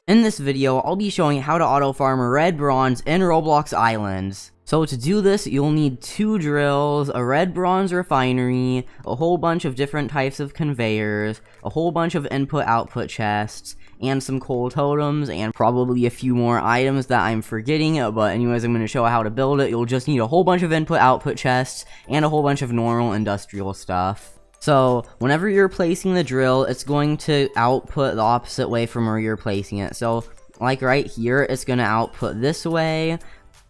In this video, I'll be showing how to auto-farm red bronze in Roblox Islands. So to do this, you'll need 2 drills, a red bronze refinery, a whole bunch of different types of conveyors, a whole bunch of input-output chests, and some coal totems, and probably a few more items that I'm forgetting, but anyways, I'm going to show how to build it. You'll just need a whole bunch of input-output chests, and a whole bunch of normal industrial stuff. So, whenever you're placing the drill, it's going to output the opposite way from where you're placing it. So, like right here, it's going to output this way,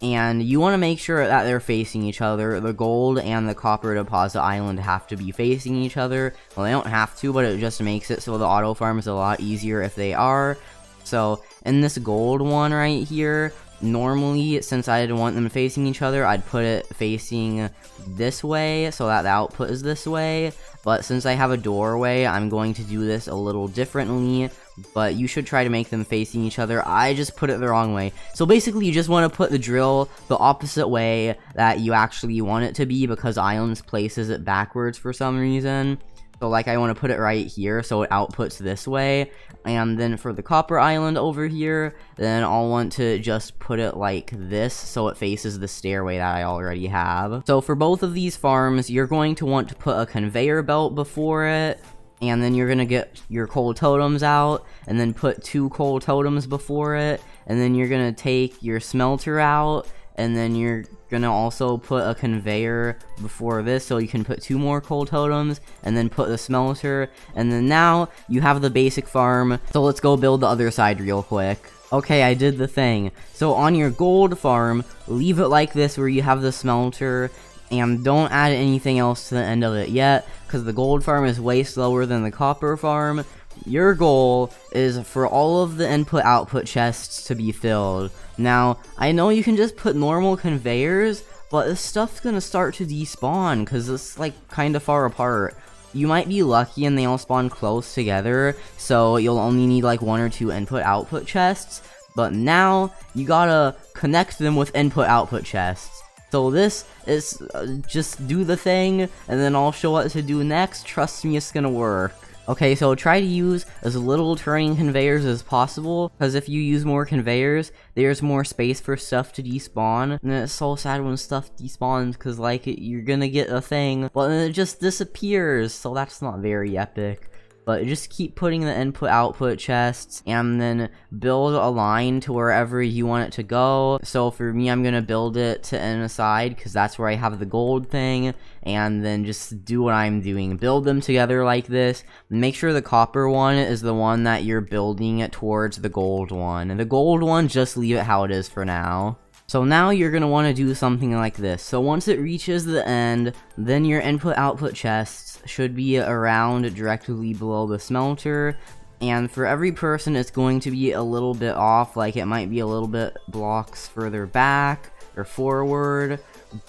and you want to make sure that they're facing each other. The gold and the copper deposit island have to be facing each other. Well, they don't have to, but it just makes it so the auto farm is a lot easier if they are. So, in this gold one right here, normally, since I didn't want them facing each other, I'd put it facing this way so that the output is this way. But since I have a doorway, I'm going to do this a little differently, but you should try to make them facing each other. I just put it the wrong way. So basically, you just want to put the drill the opposite way that you actually want it to be, because Islands places it backwards for some reason. So like I want to put it right here so it outputs this way, and then for the copper island over here, then I'll want to just put it like this so it faces the stairway that I already have. So for both of these farms, you're going to want to put a conveyor belt before it, and then you're going to get your coal totems out, and then put 2 coal totems before it, and then you're going to take your smelter out, and then you're gonna also put a conveyor before this so you can put 2 more coal totems, and then put the smelter, and then now you have the basic farm. So let's go build the other side real quick. Okay, I did the thing. So on your gold farm, leave it like this where you have the smelter, and don't add anything else to the end of it yet, because the gold farm is way slower than the copper farm. Your goal is for all of the input-output chests to be filled. Now, I know you can just put normal conveyors, but this stuff's gonna start to despawn, because it's like kinda far apart. You might be lucky and they all spawn close together, so you'll only need like 1 or 2 input-output chests, but now you gotta connect them with input-output chests. So this is just do the thing, and then I'll show what to do next. Trust me, it's gonna work. Okay, so try to use as little turning conveyors as possible, because if you use more conveyors, there's more space for stuff to despawn, and it's so sad when stuff despawns, because like, you're gonna get a thing, but then it just disappears, so that's not very epic. But just keep putting the input-output chests, and then build a line to wherever you want it to go. So for me, I'm gonna build it to inside, because that's where I have the gold thing, and then just do what I'm doing. Build them together like this. Make sure the copper one is the one that you're building it towards the gold one. And the gold one, just leave it how it is for now. So now you're going to want to do something like this. So once it reaches the end, then your input-output chests should be around directly below the smelter. And for every person, it's going to be a little bit off. Like, it might be a little bit blocks further back or forward,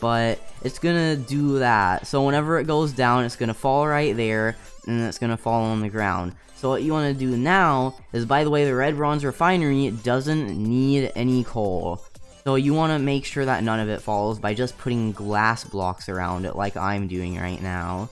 but it's going to do that. So whenever it goes down, it's going to fall right there, and it's going to fall on the ground. So what you want to do now is, by the way, the red bronze refinery doesn't need any coal. So you want to make sure that none of it falls by just putting glass blocks around it like I'm doing right now.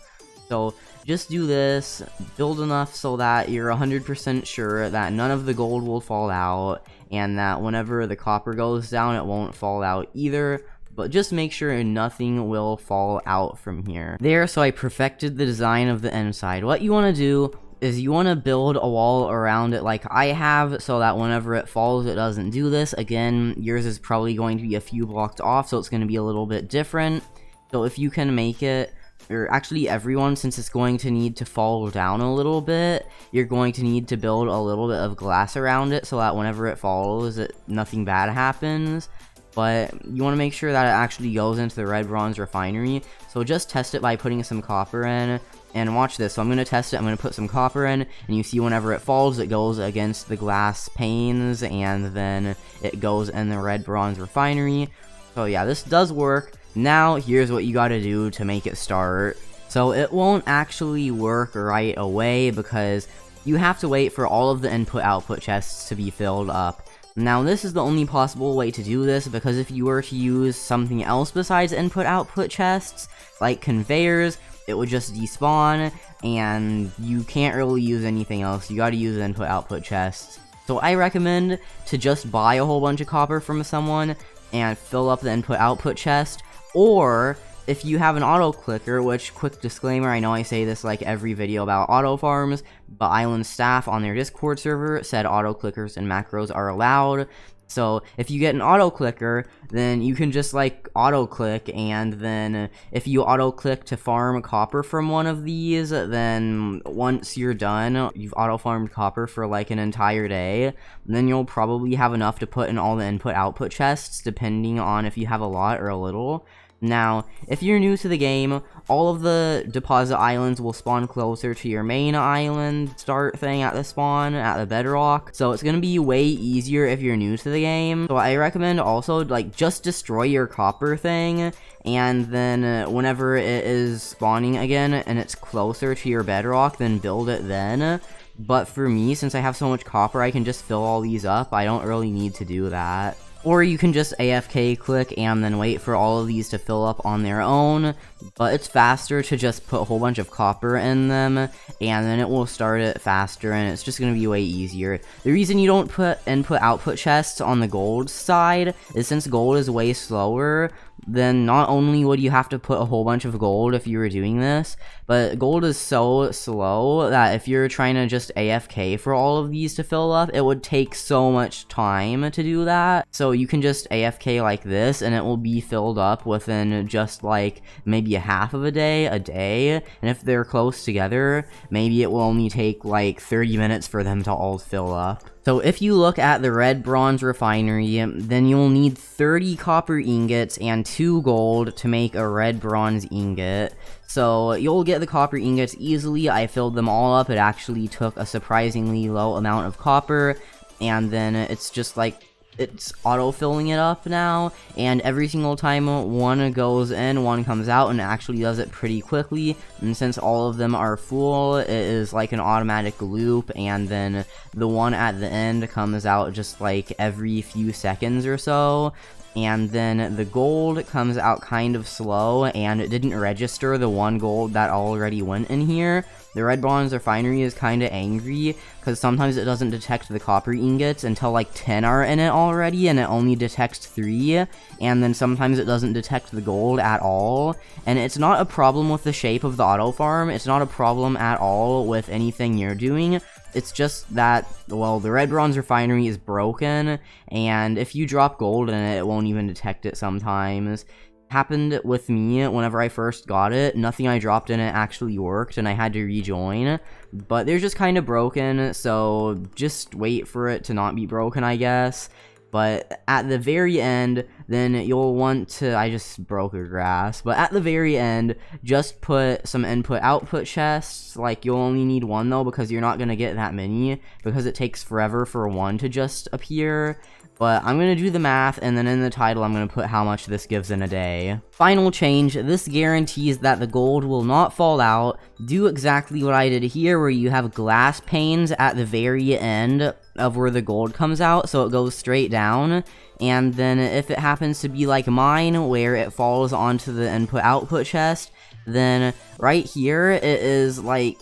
So just do this, build enough so that you're 100% sure that none of the gold will fall out, and that whenever the copper goes down, it won't fall out either. But just make sure nothing will fall out from here. There, so I perfected the design of the inside. What you want to do is you want to build a wall around it like I have, so that whenever it falls, it doesn't do this. Again, yours is probably going to be a few blocks off, so it's going to be a little bit different. So if you can make it, or actually everyone, since it's going to need to fall down a little bit, you're going to need to build a little bit of glass around it, so that whenever it falls, nothing bad happens. But you want to make sure that it actually goes into the red bronze refinery. So just test it by putting some copper in. And watch this. So I'm going to test it. I'm going to put some copper in. And you see whenever it falls, it goes against the glass panes. And then it goes in the red bronze refinery. So yeah, this does work. Now, here's what you got to do to make it start. So it won't actually work right away, because you have to wait for all of the input-output chests to be filled up. Now, this is the only possible way to do this, because if you were to use something else besides input-output chests, like conveyors, it would just despawn, and you can't really use anything else. You gotta use input-output chests. So I recommend to just buy a whole bunch of copper from someone and fill up the input-output chest, or if you have an auto clicker, which, quick disclaimer, I know I say this like every video about auto farms, but Island staff on their Discord server said auto clickers and macros are allowed. So if you get an auto clicker, then you can just like auto click, and then if you auto click to farm copper from one of these, then once you're done, you've auto farmed copper for like an entire day, then you'll probably have enough to put in all the input output chests, depending on if you have a lot or a little. Now, if you're new to the game, all of the deposit islands will spawn closer to your main island start thing at the spawn, at the bedrock, so it's gonna be way easier if you're new to the game. So I recommend also, like, just destroy your copper thing, and then whenever it is spawning again and it's closer to your bedrock, then build it then. But for me, since I have so much copper, I can just fill all these up. I don't really need to do that. Or you can just AFK click and then wait for all of these to fill up on their own, but it's faster to just put a whole bunch of copper in them, and then it will start it faster, and it's just going to be way easier. The reason you don't put input-output chests on the gold side is since gold is way slower, then not only would you have to put a whole bunch of gold if you were doing this, but gold is so slow that if you're trying to just AFK for all of these to fill up, it would take so much time to do that. So you can just AFK like this, and it will be filled up within just like maybe a half of a day, and if they're close together, maybe it will only take like 30 minutes for them to all fill up. So if you look at the red bronze refinery, then you'll need 30 copper ingots and 2 gold to make a red bronze ingot. So you'll get the copper ingots easily. I filled them all up. It actually took a surprisingly low amount of copper, and then it's just like it's auto-filling it up now, and every single time one goes in, one comes out, and it actually does it pretty quickly. And since all of them are full, it is like an automatic loop, and then the one at the end comes out just like every few seconds or so. And then the gold comes out kind of slow, and it didn't register the 1 gold that already went in here. The red bronze refinery is kind of angry, because sometimes it doesn't detect the copper ingots until like 10 are in it already, and it only detects 3, and then sometimes it doesn't detect the gold at all. And it's not a problem with the shape of the auto farm, it's not a problem at all with anything you're doing. It's just that, well, the red bronze refinery is broken, and if you drop gold in it, it won't even detect it sometimes. Happened with me whenever I first got it. Nothing I dropped in it actually worked, and I had to rejoin. But they're just kind of broken, so just wait for it to not be broken, I guess. But at the very end, then you'll want to, I just broke a grass, but at the very end, just put some input-output chests. Like, you'll only need 1 though, because you're not going to get that many, because it takes forever for 1 to just appear. But I'm going to do the math, and then in the title I'm going to put how much this gives in a day. Final change, this guarantees that the gold will not fall out. Do exactly what I did here, where you have glass panes at the very end of where the gold comes out, so it goes straight down. And then if it happens to be like mine, where it falls onto the input-output chest, then right here it is like,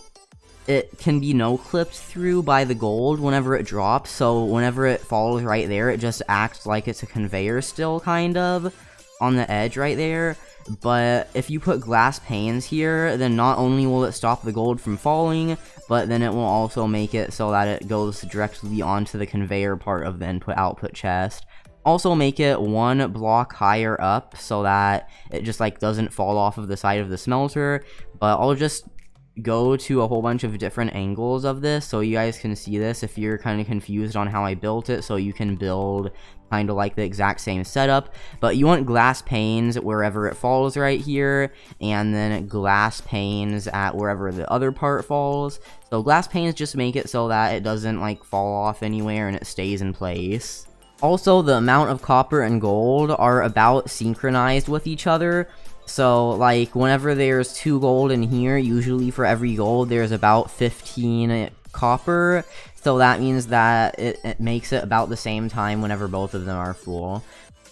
it can be no-clipped through by the gold whenever it drops, so whenever it falls right there, it just acts like it's a conveyor still, kind of, on the edge right there. But if you put glass panes here, then not only will it stop the gold from falling, but then it will also make it so that it goes directly onto the conveyor part of the input-output chest. Also make it 1 block higher up so that it just like doesn't fall off of the side of the smelter. But I'll just go to a whole bunch of different angles of this so you guys can see this if you're kind of confused on how I built it, so you can build kind of like the exact same setup. But you want glass panes wherever it falls right here, and then glass panes at wherever the other part falls. So glass panes just make it so that it doesn't like fall off anywhere and it stays in place. Also, the amount of copper and gold are about synchronized with each other. So, like, whenever there's 2 gold in here, usually for every gold, there's about 15 copper. So that means that it makes it about the same time whenever both of them are full.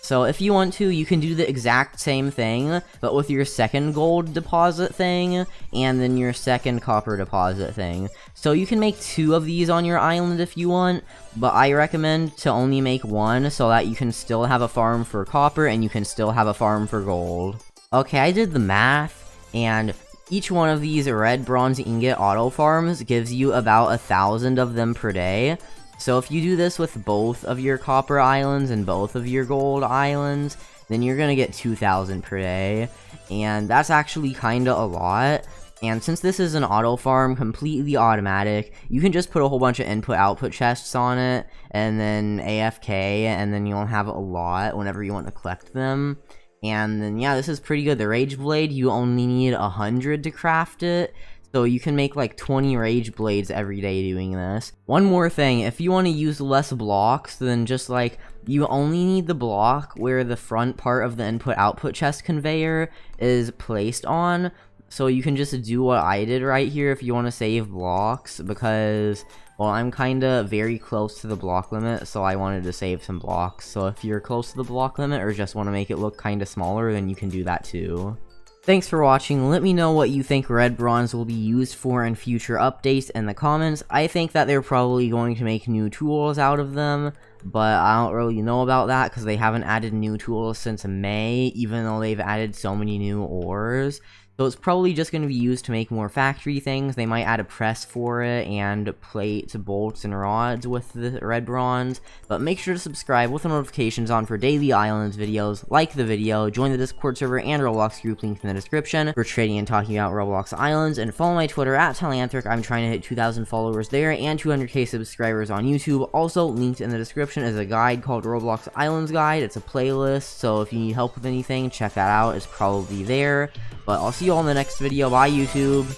So if you want to, you can do the exact same thing, but with your second gold deposit thing, and then your second copper deposit thing. So you can make 2 of these on your island if you want, but I recommend to only make 1 so that you can still have a farm for copper and you can still have a farm for gold. Okay, I did the math, and each one of these red bronze ingot auto farms gives you about 1,000 of them per day. So if you do this with both of your copper islands and both of your gold islands, then you're gonna get 2,000 per day, and that's actually kinda a lot. And since this is an auto farm, completely automatic, you can just put a whole bunch of input-output chests on it, and then AFK, and then you'll have a lot whenever you want to collect them. And then yeah, this is pretty good. The Rage Blade, you only need 100 to craft it, so you can make like 20 Rage Blades every day doing this. One more thing, if you want to use less blocks, then just like, you only need the block where the front part of the input-output chest conveyor is placed on. So you can just do what I did right here if you want to save blocks, because, well, I'm kinda very close to the block limit, so I wanted to save some blocks. So if you're close to the block limit or just want to make it look kinda smaller, then you can do that too. Thanks for watching. Let me know what you think red bronze will be used for in future updates in the comments. I think that they're probably going to make new tools out of them, but I don't really know about that because they haven't added new tools since May, even though they've added so many new ores. So it's probably just going to be used to make more factory things. They might add a press for it and plates, bolts, and rods with the red bronze. But make sure to subscribe with the notifications on for daily islands videos. Like the video, join the Discord server and Roblox group linked in the description for trading and talking about Roblox islands. And follow my Twitter at Telanthric. I'm trying to hit 2,000 followers there and 200k subscribers on YouTube. Also linked in the description is a guide called Roblox Islands Guide. It's a playlist, so if you need help with anything, check that out. It's probably there. But I'll see you all in the next video. Bye, YouTube.